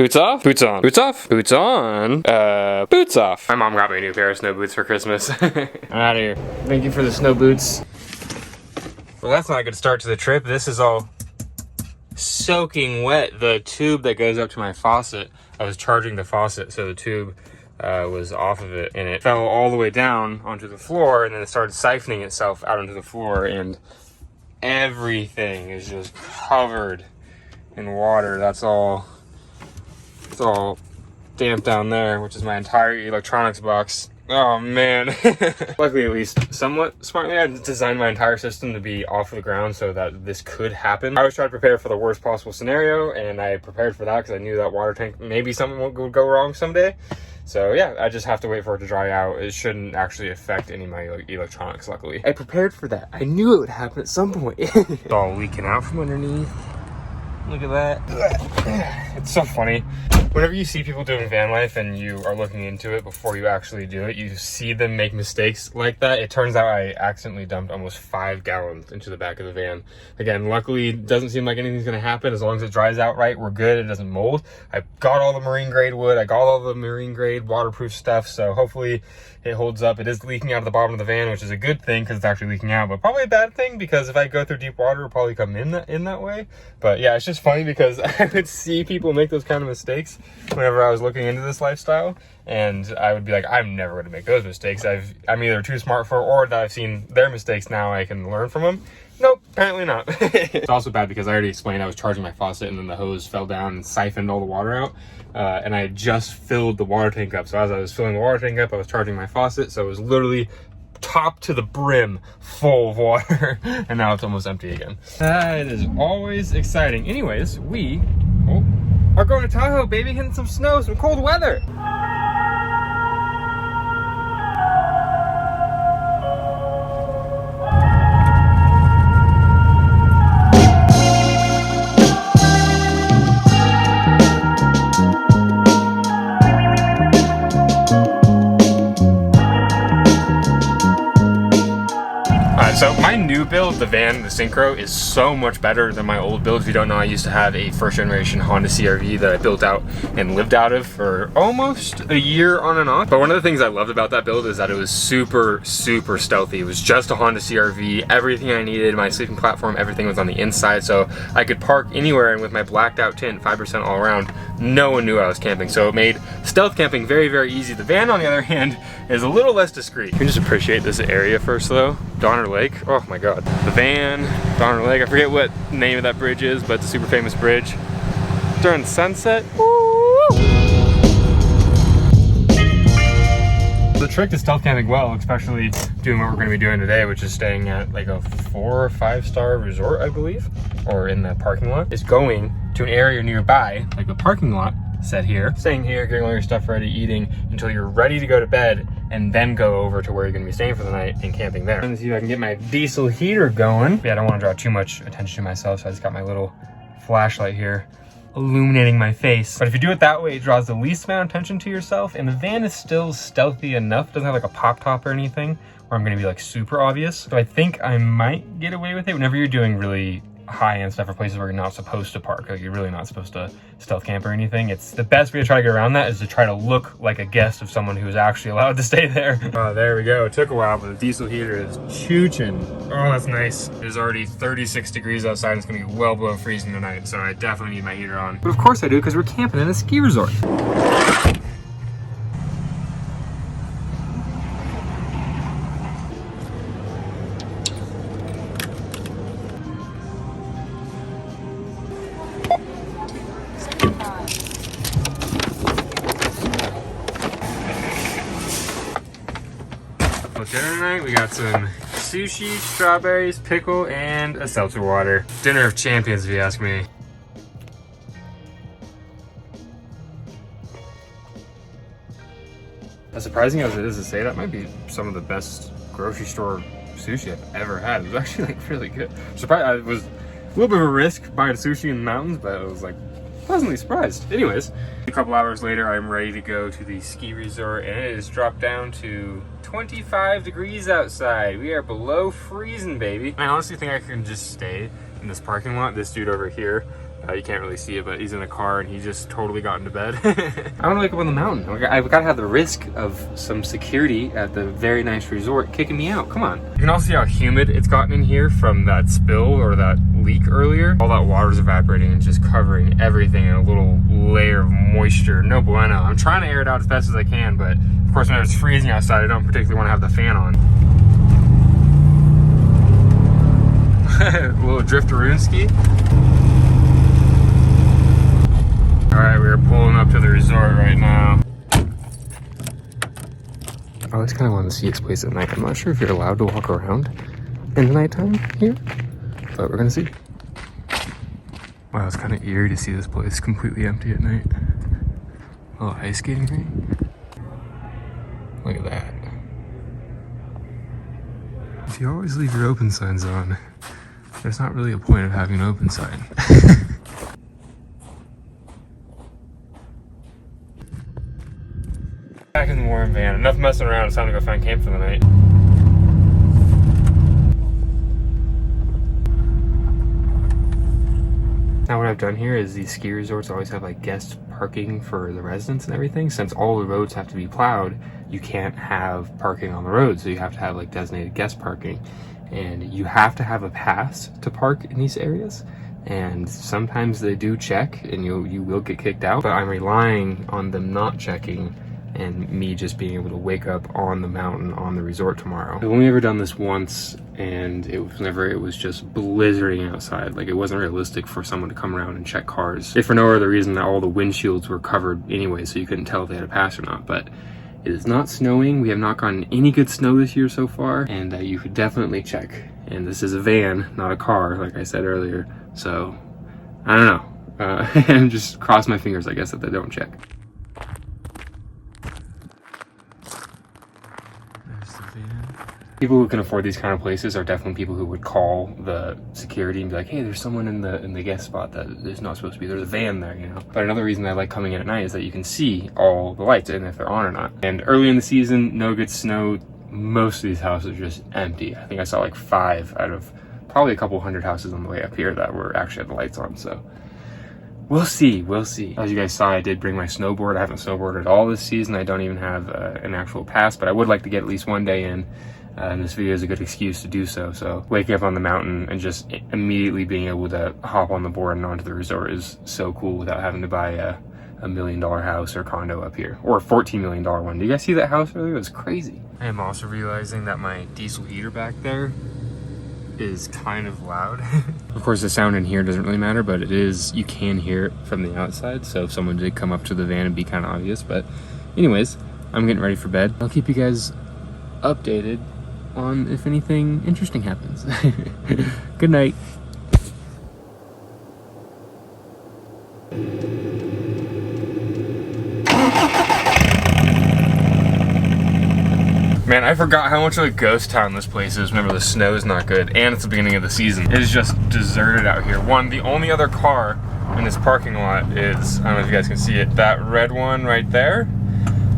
Boots off, boots on, boots off, boots on, boots off. My mom got me a new pair of snow boots for Christmas. I'm out of here. Thank you for the snow boots. Well, that's not a good start to the trip. This is all soaking wet. The tube that goes up to my faucet, I was charging the faucet, so the tube was off of it, and it fell all the way down onto the floor, and then it started siphoning itself out onto the floor, and everything is just covered in water. It's all damp down there, which is my entire electronics box. Oh man. Luckily, at least somewhat smartly, I designed my entire system to be off of the ground so that this could happen. I always try to prepare for the worst possible scenario, and I prepared for that because I knew that water tank, maybe something would go wrong someday. So yeah, I just have to wait for it to dry out. It shouldn't actually affect any of my electronics, luckily. I prepared for that. I knew it would happen at some point. It's all leaking out from underneath. Look at that. It's so funny. Whenever you see people doing van life and you are looking into it before you actually do it, you see them make mistakes like that. It turns out I accidentally dumped almost 5 gallons into the back of the van. Again, luckily, it doesn't seem like anything's gonna happen. As long as it dries out right, we're good. It doesn't mold. I got all the marine grade wood. I got all the marine grade waterproof stuff. So hopefully it holds up. It is leaking out of the bottom of the van, which is a good thing because it's actually leaking out, but probably a bad thing because if I go through deep water, it'll probably come in that way. But yeah, it's just funny because I would see people make those kind of mistakes whenever I was looking into this lifestyle, and I would be like, I'm never going to make those mistakes. I'm either too smart for it, or that I've seen their mistakes now I can learn from them. Nope, apparently not. It's also bad because I already explained I was charging my faucet and then the hose fell down and siphoned all the water out, and I had just filled the water tank up. So as I was filling the water tank up, I was charging my faucet, so it was literally top to the brim full of water, and now it's almost empty again. That is always exciting. Anyways, we are going to Tahoe, baby, hitting some snow, some cold weather. So my new build, the van, the Synchro, is so much better than my old build. If you don't know, I used to have a first generation Honda CR-V that I built out and lived out of for almost a year on and off. But one of the things I loved about that build is that it was super, super stealthy. It was just a Honda CR-V. Everything I needed, my sleeping platform, everything was on the inside. So I could park anywhere, and with my blacked out tint, 5% all around, no one knew I was camping. So it made stealth camping very, very easy. The van, on the other hand, is a little less discreet. You can just appreciate this area first though. Donner Lake, oh my God. The van, Donner Lake, I forget what the name of that bridge is, but it's a super famous bridge. During sunset, woo! The trick to stealth camping well, especially doing what we're gonna be doing today, which is staying at like a 4 or 5 star resort, I believe, or in the parking lot, is going to an area nearby, like the parking lot, set here, staying here, getting all your stuff ready, eating until you're ready to go to bed, and then go over to where you're gonna be staying for the night and camping there. Let me see if I can get my diesel heater going. Yeah, I don't wanna draw too much attention to myself, so I just got my little flashlight here illuminating my face. But if you do it that way, it draws the least amount of attention to yourself, and the van is still stealthy enough. It doesn't have like a pop top or anything where I'm gonna be like super obvious. So I think I might get away with it whenever you're doing really high-end stuff or places where you're not supposed to park. Like, you're really not supposed to stealth camp or anything. It's the best way to try to get around that is to try to look like a guest of someone who's actually allowed to stay there. Oh, there we go. It took a while, but the diesel heater is chooching. Oh, that's nice. It is already 36 degrees outside. It's gonna be well below freezing tonight, so I definitely need my heater on. But of course I do, because we're camping in a ski resort. For dinner tonight, we got some sushi, strawberries, pickle, and a seltzer water. Dinner of champions, if you ask me. As surprising as it is to say, that might be some of the best grocery store sushi I've ever had. It was actually like really good. Surprised, I was a little bit of a risk buying sushi in the mountains, but I was like pleasantly surprised. Anyways, a couple hours later, I'm ready to go to the ski resort, and it has dropped down to 25 degrees outside. We are below freezing, baby. I honestly think I can just stay in this parking lot. This dude over here You can't really see it, but he's in a car and he just totally got into bed. I want to wake up on the mountain. I've got to have the risk of some security at the very nice resort kicking me out. Come on. You can also see how humid it's gotten in here from that spill or that leak earlier. All that water's evaporating and just covering everything in a little layer of moisture. No bueno. I'm trying to air it out as best as I can, but of course when it's freezing outside, I don't particularly want to have the fan on. A little drifteroonski. All right, we're pulling up to the resort right now. I always kind of wanted to see this place at night. I'm not sure if you're allowed to walk around in the nighttime here, but we're gonna see. Wow, it's kind of eerie to see this place completely empty at night. A little ice skating rink. Look at that. If you always leave your open signs on, there's not really a point of having an open sign. Back in the warm van. Enough messing around. It's time to go find camp for the night. Now what I've done here is these ski resorts always have like guest parking for the residents and everything. Since all the roads have to be plowed, you can't have parking on the road. So you have to have like designated guest parking. And you have to have a pass to park in these areas. And sometimes they do check and you will get kicked out. But I'm relying on them not checking and me just being able to wake up on the mountain on the resort tomorrow. I've only ever done this once, and it was just blizzarding outside. Like, it wasn't realistic for someone to come around and check cars. If for no other reason that all the windshields were covered anyway, so you couldn't tell if they had a pass or not. But it is not snowing. We have not gotten any good snow this year so far, and you could definitely check. And this is a van, not a car, like I said earlier. So, I don't know. And just cross my fingers, I guess, that they don't check. People who can afford these kind of places are definitely people who would call the security and be like, hey, there's someone in the guest spot that is not supposed to be. There's a van there, you know. But another reason I like coming in at night is that you can see all the lights and if they're on or not. And early in the season, no good snow. Most of these houses are just empty. I think I saw like 5 out of probably a couple hundred houses on the way up here that were actually had the lights on. So we'll see, we'll see. As you guys saw, I did bring my snowboard. I haven't snowboarded at all this season. I don't even have an actual pass, but I would like to get at least one day in. And this video is a good excuse to do so. So waking up on the mountain and just immediately being able to hop on the board and onto the resort is so cool without having to buy a $1 million house or condo up here, or a $14 million one. Do you guys see that house earlier? It was crazy. I am also realizing that my diesel heater back there is kind of loud. Of course, the sound in here doesn't really matter, but it is, you can hear it from the outside. So if someone did come up to the van, it'd be kind of obvious. But anyways, I'm getting ready for bed. I'll keep you guys updated on if anything interesting happens. Good night. Man, I forgot how much of a ghost town this place is. Remember, the snow is not good, and it's the beginning of the season. It is just deserted out here. The only other car in this parking lot is, I don't know if you guys can see it, that red one right there.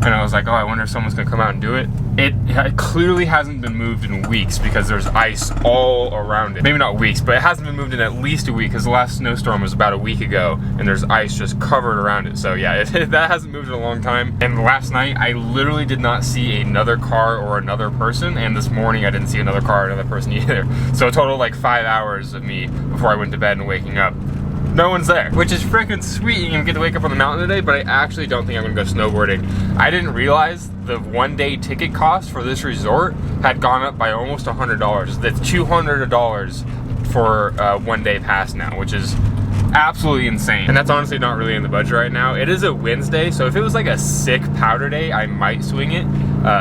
And I was like, oh, I wonder if someone's gonna come out and do it. It clearly hasn't been moved in weeks because there's ice all around it. Maybe not weeks, but it hasn't been moved in at least a week because the last snowstorm was about a week ago and there's ice just covered around it. So yeah, that hasn't moved in a long time. And last night, I literally did not see another car or another person. And this morning, I didn't see another car or another person either. So a total of like 5 hours of me before I went to bed and waking up. No one's there, which is freaking sweet. You can get to wake up on the mountain today, but I actually don't think I'm gonna go snowboarding. I didn't realize the one-day ticket cost for this resort had gone up by almost $100. That's $200 for a one-day pass now, which is absolutely insane. And that's honestly not really in the budget right now. It is a Wednesday, so if it was like a sick powder day, I might swing it,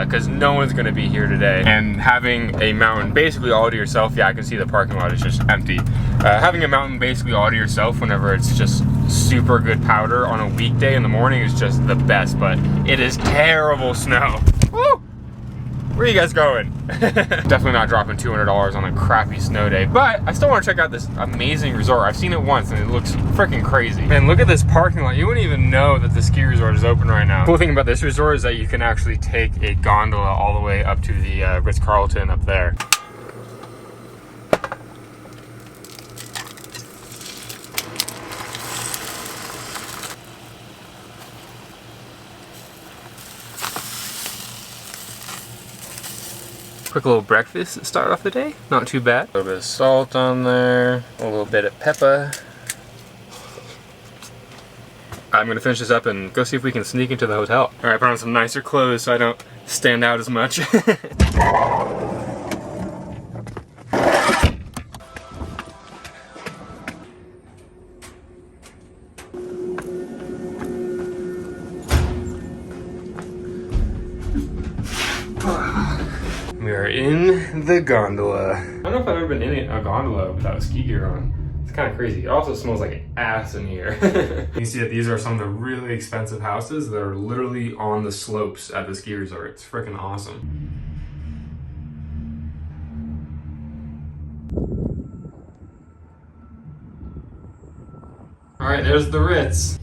because no one's gonna be here today. And having a mountain basically all to yourself, yeah, I can see the parking lot is just empty. Having a mountain basically all to yourself whenever it's just super good powder on a weekday in the morning is just the best, but it is terrible snow. Woo! Where are you guys going? Definitely not dropping $200 on a crappy snow day, but I still want to check out this amazing resort. I've seen it once and it looks freaking crazy. Man, look at this parking lot. You wouldn't even know that the ski resort is open right now. Cool thing about this resort is that you can actually take a gondola all the way up to the Ritz-Carlton up there. Quick little breakfast to start off the day. Not too bad. A little bit of salt on there, a little bit of pepper. I'm gonna finish this up and go see if we can sneak into the hotel. All right, put on some nicer clothes so I don't stand out as much. We are in the gondola. I don't know if I've ever been in a gondola without ski gear on. It's kind of crazy. It also smells like ass in here. You can see that these are some of the really expensive houses that are literally on the slopes at the ski resort. It's freaking awesome. All right, there's the Ritz.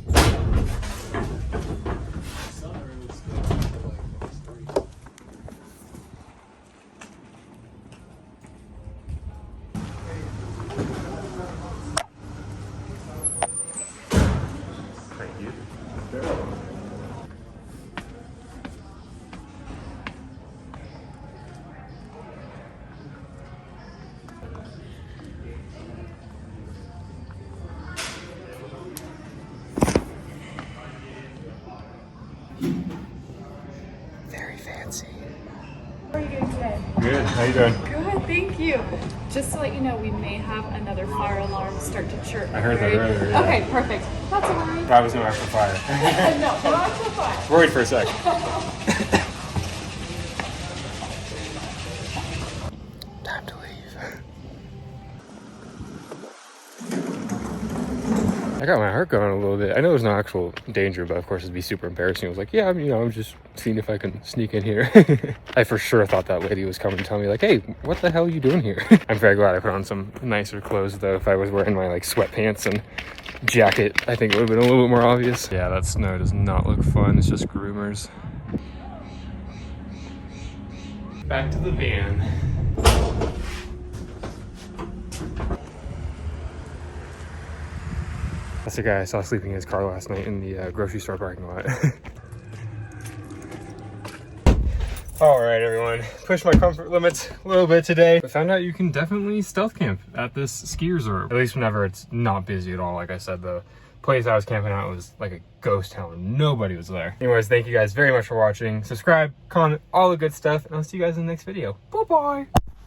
Very fancy. How are you doing today? Good, how you doing? Good, thank you. Just to let you know, we may have another fire alarm start to chirp. I heard that earlier, yeah. Okay, perfect. That's all right. That was no actual fire. No, not so fire. Worried for a sec. Time to leave. I got my heart going a little bit. I know there's no actual danger, but of course it'd be super embarrassing. I was like, yeah, I'm just seeing if I can sneak in here. I for sure thought that lady was coming to tell me like, hey, what the hell are you doing here? I'm very glad I put on some nicer clothes though. If I was wearing my like sweatpants and jacket, I think it would have been a little bit more obvious. Yeah, that snow does not look fun. It's just groomers. Back to the van. That's the guy I saw sleeping in his car last night in the grocery store parking lot. All right, everyone. Pushed my comfort limits a little bit today. But found out you can definitely stealth camp at this ski resort. At least whenever it's not busy at all. Like I said, the place I was camping out was like a ghost town. Nobody was there. Anyways, thank you guys very much for watching. Subscribe, comment, all the good stuff. And I'll see you guys in the next video. Bye-bye.